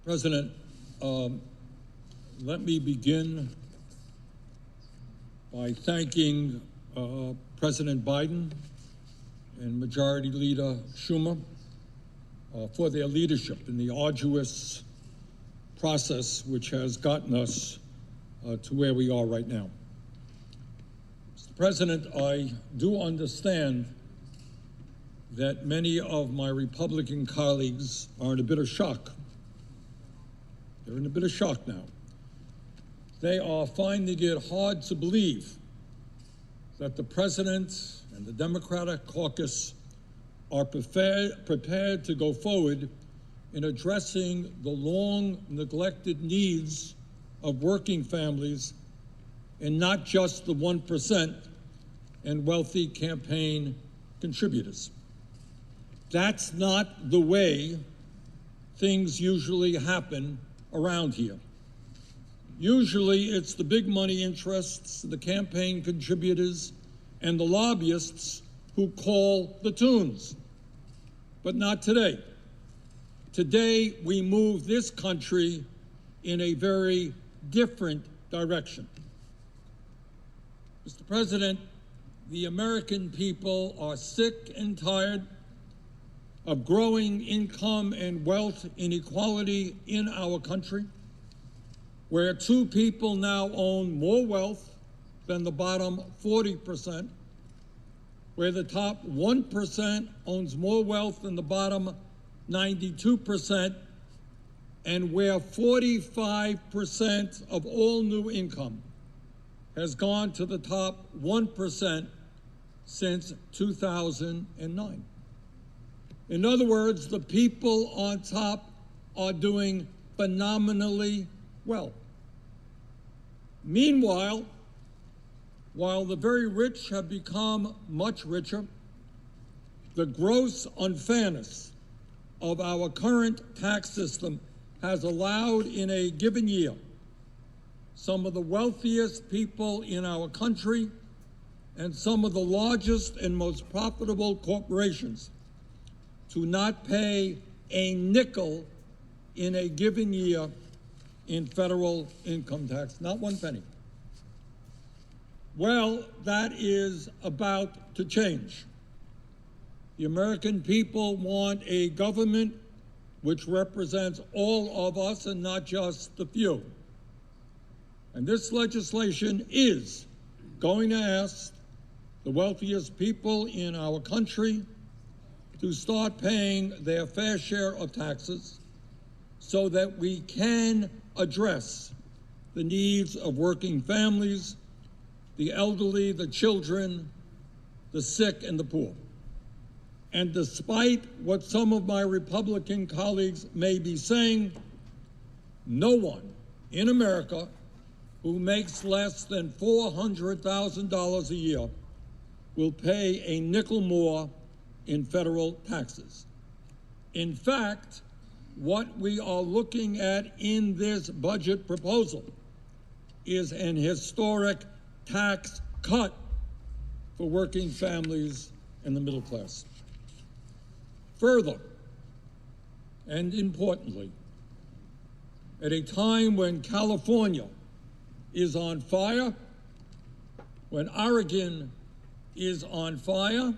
President, let me begin by thanking President Biden and Majority Leader Schumer for their leadership in the arduous process which has gotten us to where we are right now. Mr. President, I do understand that many of my Republican colleagues are in a bit of shock. They're in a bit of shock now. They are finding it hard to believe that the President and the Democratic caucus are prepared to go forward in addressing the long neglected needs of working families and not just the 1% and wealthy campaign contributors. That's not the way things usually happen around here. Usually it's the big money interests, the campaign contributors, and the lobbyists who call the tunes. But not today. Today we move this country in a very different direction. Mr. President, the American people are sick and tired of growing income and wealth inequality in our country, where two people now own more wealth than the bottom 40%, where the top 1% owns more wealth than the bottom 92%, and where 45% of all new income has gone to the top 1% since 2009. In other words, the people on top are doing phenomenally well. Meanwhile, while the very rich have become much richer, the gross unfairness of our current tax system has allowed in a given year some of the wealthiest people in our country and some of the largest and most profitable corporations to not pay a nickel in a given year in federal income tax, not one penny. Well, that is about to change. The American people want a government which represents all of us and not just the few. And this legislation is going to ask the wealthiest people in our country to start paying their fair share of taxes so that we can address the needs of working families, the elderly, the children, the sick, and the poor. And despite what some of my Republican colleagues may be saying, no one in America who makes less than $400,000 a year will pay a nickel more in federal taxes. In fact, what we are looking at in this budget proposal is an historic tax cut for working families and the middle class. Further, and importantly, at a time when California is on fire, when Oregon is on fire,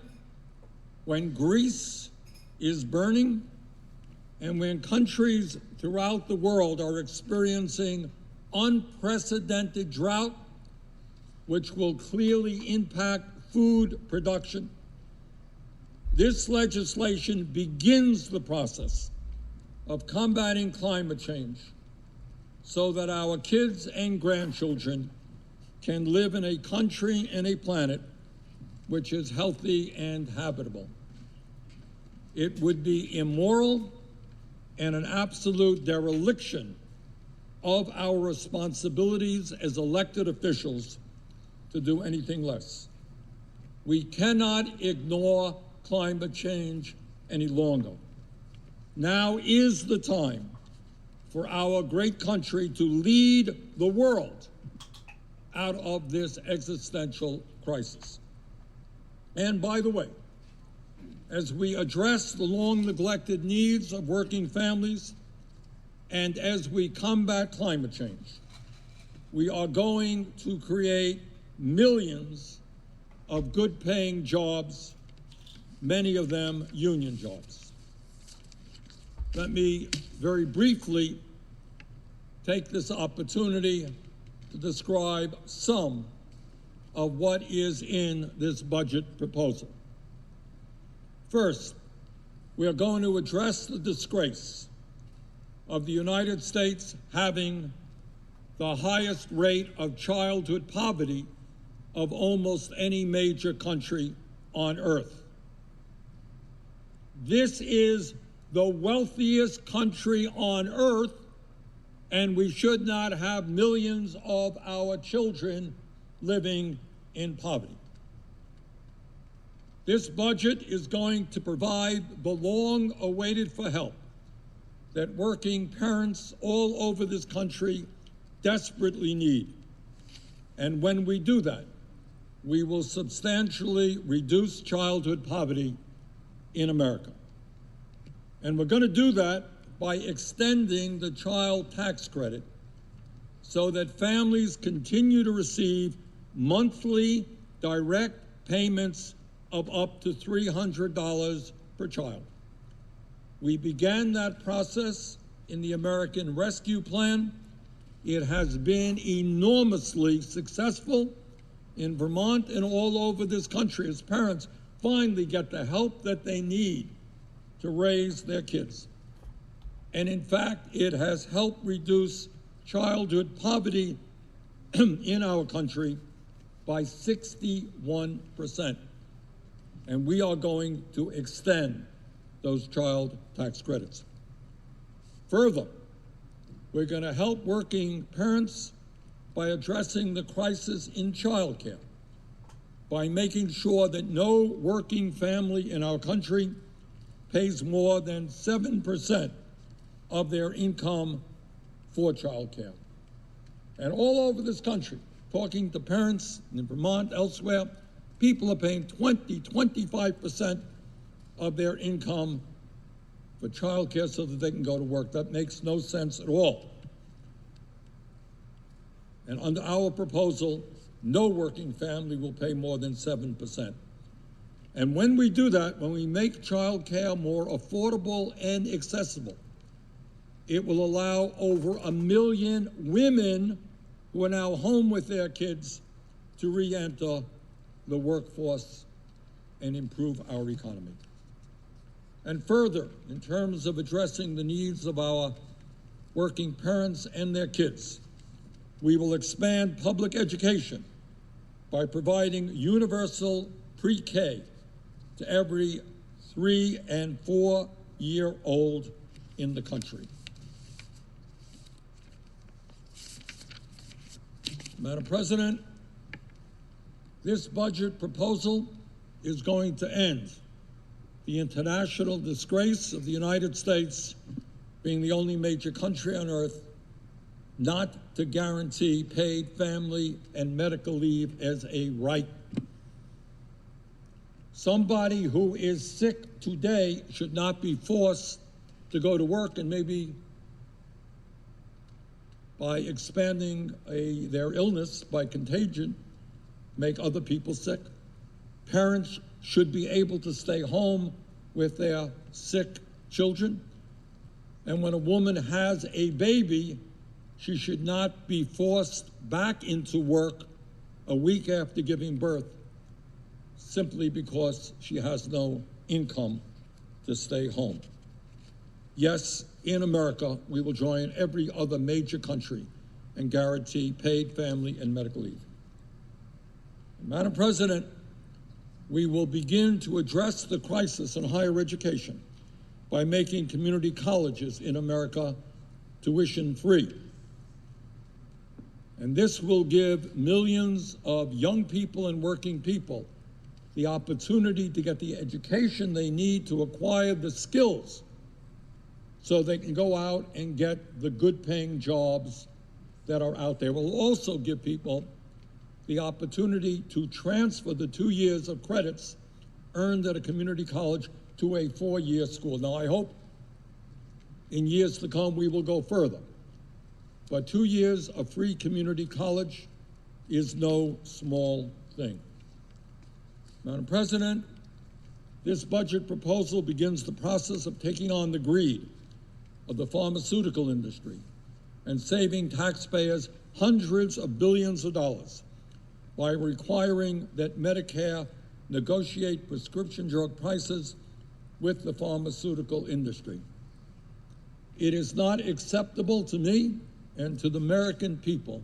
when Greece is burning, and when countries throughout the world are experiencing unprecedented drought, which will clearly impact food production, this legislation begins the process of combating climate change so that our kids and grandchildren can live in a country and a planet which is healthy and habitable. It would be immoral and an absolute dereliction of our responsibilities as elected officials to do anything less. We cannot ignore climate change any longer. Now is the time for our great country to lead the world out of this existential crisis. And by the way, as we address the long neglected needs of working families, And as we combat climate change, we are going to create millions of good-paying jobs, many of them union jobs. Let me very briefly take this opportunity to describe some of what is in this budget proposal. First, we are going to address the disgrace of the United States having the highest rate of childhood poverty of almost any major country on earth. This is the wealthiest country on earth, and we should not have millions of our children living in poverty. This budget is going to provide the long-awaited for help that working parents all over this country desperately need. And when we do that, we will substantially reduce childhood poverty in America. And we're going to do that by extending the child tax credit so that families continue to receive monthly direct payments of up to $300 per child. We began that process in the American Rescue Plan. It has been enormously successful in Vermont and all over this country as parents finally get the help that they need to raise their kids. And in fact, it has helped reduce childhood poverty in our country by 61%. And we are going to extend those child tax credits. Further, we're going to help working parents by addressing the crisis in childcare, by making sure that no working family in our country pays more than 7% of their income for childcare. And all over this country, talking to parents in Vermont, elsewhere, people are paying 25% of their income for childcare so that they can go to work. That makes no sense at all. And under our proposal, no working family will pay more than 7%. And when we do that, when we make childcare more affordable and accessible, it will allow over 1 million women who are now home with their kids to re-enter the workforce and improve our economy. And further, in terms of addressing the needs of our working parents and their kids, we will expand public education by providing universal pre-K to every 3- and 4-year-old in the country. Madam President, this budget proposal is going to end the international disgrace of the United States being the only major country on earth not to guarantee paid family and medical leave as a right. Somebody who is sick today should not be forced to go to work and maybe by expanding their illness by contagion, make other people sick. Parents should be able to stay home with their sick children. And when a woman has a baby, she should not be forced back into work a week after giving birth simply because she has no income to stay home. Yes, in America, we will join every other major country and guarantee paid family and medical leave. Madam President, we will begin to address the crisis in higher education by making community colleges in America tuition-free. And this will give millions of young people and working people the opportunity to get the education they need to acquire the skills so they can go out and get the good-paying jobs that are out there. It will also give people the opportunity to transfer the 2 years of credits earned at a community college to a 4-year school. Now, I hope In years to come, we will go further. But 2 years of free community college is no small thing. Madam President, this budget proposal begins the process of taking on the greed of the pharmaceutical industry and saving taxpayers hundreds of billions of dollars by requiring that Medicare negotiate prescription drug prices with the pharmaceutical industry. It is not acceptable to me and to the American people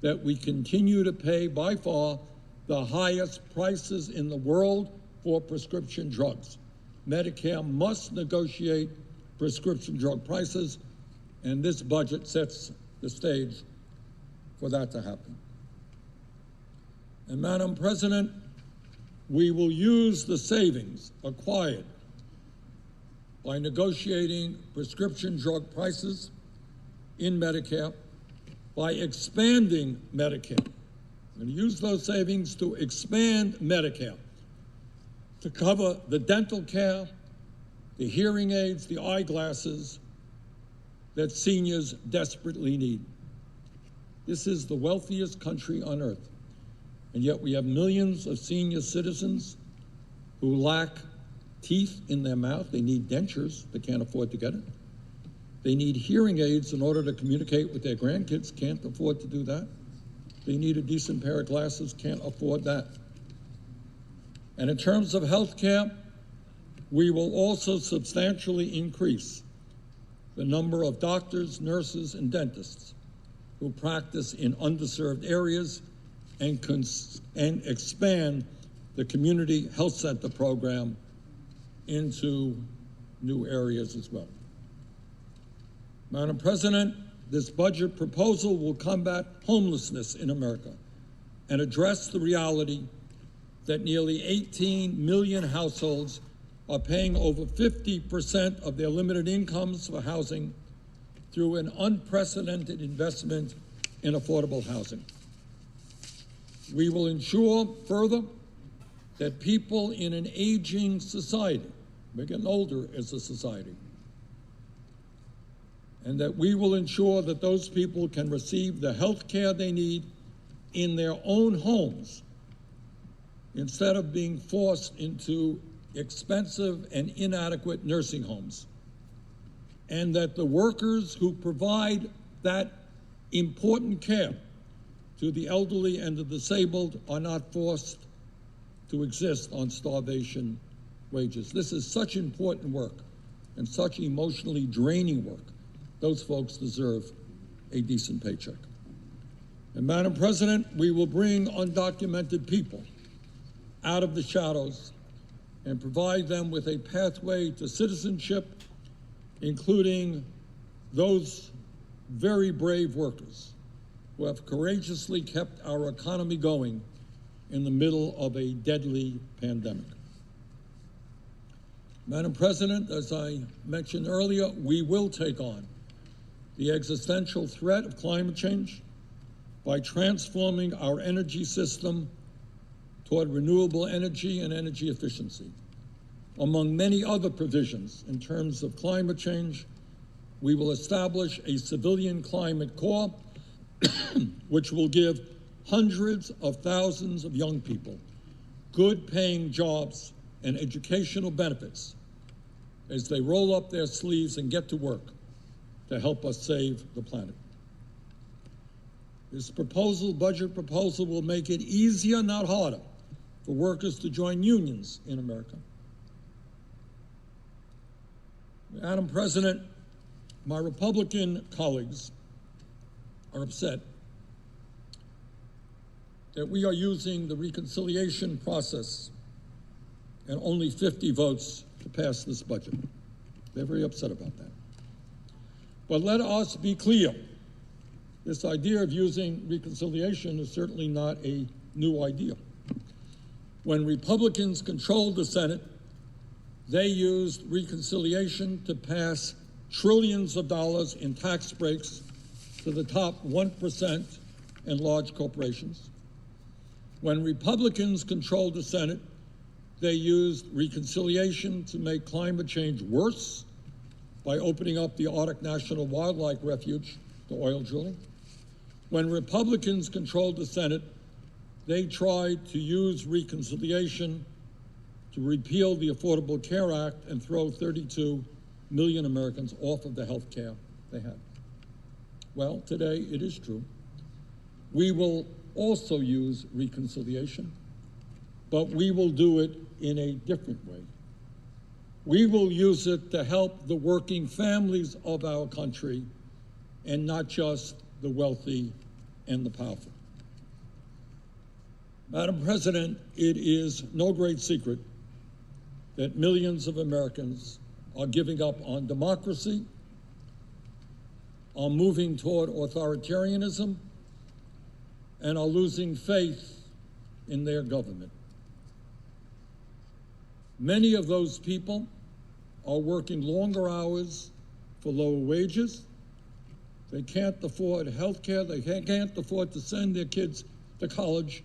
that we continue to pay by far the highest prices in the world for prescription drugs. Medicare must negotiate prescription drug prices, and this budget sets the stage for that to happen. And Madam President, we will use the savings acquired by negotiating prescription drug prices in Medicare by expanding Medicare. We're going to use those savings to expand Medicare to cover the dental care, the hearing aids, the eyeglasses that seniors desperately need. This is the wealthiest country on earth, and yet we have millions of senior citizens who lack teeth in their mouth. They need dentures, they can't afford to get it. They need hearing aids in order to communicate with their grandkids, can't afford to do that. They need a decent pair of glasses, can't afford that. And in terms of health care, we will also substantially increase the number of doctors, nurses, and dentists who practice in underserved areas and expand the community health center program into new areas as well. Madam President, this budget proposal will combat homelessness in America and address the reality that nearly 18 million households are paying over 50% of their limited incomes for housing through an unprecedented investment in affordable housing. We will ensure further that people in an aging society, we're getting older as a society, and that we will ensure that those people can receive the health care they need in their own homes instead of being forced into expensive and inadequate nursing homes, and that the workers who provide that important care to the elderly and the disabled are not forced to exist on starvation wages. This is such important work and such emotionally draining work. Those folks deserve a decent paycheck. And Madam President, we will bring undocumented people out of the shadows and provide them with a pathway to citizenship, including those very brave workers who have courageously kept our economy going in the middle of a deadly pandemic. Madam President, as I mentioned earlier, we will take on the existential threat of climate change by transforming our energy system toward renewable energy and energy efficiency. Among many other provisions in terms of climate change, we will establish a civilian climate corps which will give hundreds of thousands of young people good-paying jobs and educational benefits as they roll up their sleeves and get to work to help us save the planet. This budget proposal will make it easier, not harder, for workers to join unions in America. Madam President, my Republican colleagues are upset that we are using the reconciliation process and only 50 votes to pass this budget. They're very upset about that. But let us be clear. This idea of using reconciliation is certainly not a new idea. When Republicans controlled the Senate, they used reconciliation to pass trillions of dollars in tax breaks to the top 1% and large corporations. When Republicans controlled the Senate, they used reconciliation to make climate change worse by opening up the Arctic National Wildlife Refuge to oil drilling. When Republicans controlled the Senate, they tried to use reconciliation to repeal the Affordable Care Act and throw 32 million Americans off of the health care they had. Well, today it is true. We will also use reconciliation, but we will do it in a different way. We will use it to help the working families of our country and not just the wealthy and the powerful. Madam President, it is no great secret that millions of Americans are giving up on democracy, are moving toward authoritarianism, and are losing faith in their government. Many of those people are working longer hours for lower wages. They can't afford health care. They can't afford to send their kids to college,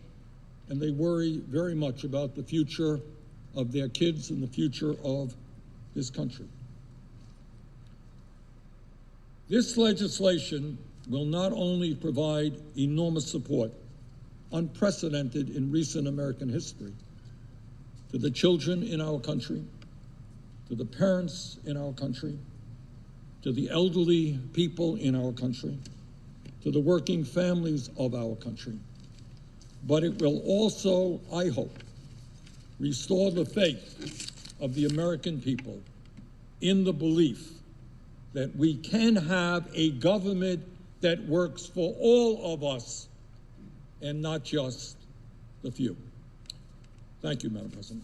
and they worry very much about the future of their kids and the future of this country. This legislation will not only provide enormous support, unprecedented in recent American history, to the children in our country, to the parents in our country, to the elderly people in our country, to the working families of our country, but it will also, I hope, restore the faith of the American people in the belief that we can have a government that works for all of us and not just the few. Thank you, Madam President.